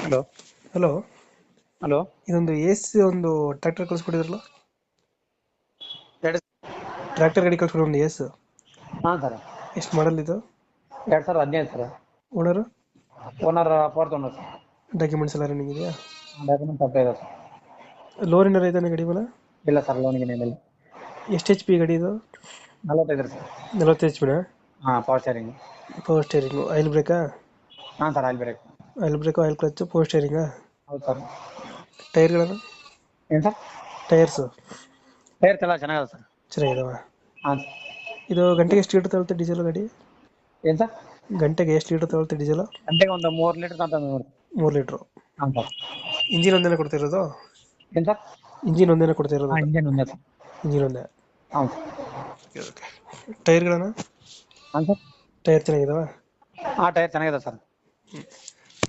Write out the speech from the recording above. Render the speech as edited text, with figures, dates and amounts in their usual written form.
Hello. Hello. Hello. ಇದೊಂದು S ಒಂದು tractor ಕಳಿಸ್ಕೊಟ್ಟಿದ್ರಲ್ಲ, ಎರಡು. ಟ್ರ್ಯಾಕ್ಟರ್ ಗಾಡಿ ಕಳಿಸ್ಕೊಡಿ ಒಂದು ಎಸ್. ಹಾಂ ಸರ್. ಎಷ್ಟು ಮಾಡಲ್ ಇದು? 2015 sir. Owner? Owner fourth owner sir. Documents ಎಲ್ಲ ರನ್ನಿಂಗ್ ಇದೆಯಾ? ಡಾಕ್ಯುಮೆಂಟ್ ಅಪ್ಲೈ ಇದೆ ಸರ್. ಲೋನ್ ಏನಾರ ಐತಾನೆ ಗಾಡಿ ಮೇಲೆ? ಇಲ್ಲ ಸರ್, ಲೋನಿಗೆ ಏನಿಲ್ಲ. ಎಷ್ಟು ಎಚ್ ಪಿ ಗಾಡಿ ಇದು? 45 ಸರ್. 40 ಎಚ್ ಪಿನ? ಹಾಂ, power steering. Power steering, oil ಬ್ರೇಕಾ? ಹಾಂ sir, oil brake. Oil brake, oil clutch, power ಸ್ಟೇರಿಂಗಾ? ಹೌದು ಸರ್. ಟೈರ್ಗಳನ್ನು? ಏನು ಸರ್? ಟೈರ್ಸು ಟೈರ್ಸ್ ಎಲ್ಲ ಚೆನ್ನಾಗಿದೆ ಸರ್. ಚೆನ್ನಾಗಿದಾವ? ಹಾಂ. ಇದು ಗಂಟೆಗೆ ಎಷ್ಟು ಲೀಟರ್ ತಗೊಳುತ್ತೆ ಡೀಸೆಲ್ ಗಾಡಿ? ಏನು ಸರ್? ಗಂಟೆಗೆ ಎಷ್ಟು ಲೀಟರ್ ತಗೊಳುತ್ತೆ ಡೀಸೆಲ್? ಗಂಟೆಗೆ ಒಂದು 3 ಲೀಟರ್ ಅಂತ ನೋಡಿ. 3 ಲೀಟ್ರು. ಹಾಂ ಸರ್. ಇಂಜಿನ್ ಒಂದೇನೆ ಕೊಡ್ತಿರೋದು? ಏನು ಸರ್? ಇಂಜಿನ್ ಒಂದೇನೆ ಕೊಡ್ತಿರೋದು? ಹಾಂ, ಇಂಜನ್ ಒಂದೇ ಸರ್. ಇಂಜಿನ್ ಒಂದೇ. ಹಾಂ ಸರ್. ಟೈರ್ಗಳನ್ನು? ಹಾಂ ಸರ್. ಟೈರ್ ಚೆನ್ನಾಗಿದಾವ? ಹಾಂ, ಟೈರ್ ಚೆನ್ನಾಗಿದೆ ಸರ್.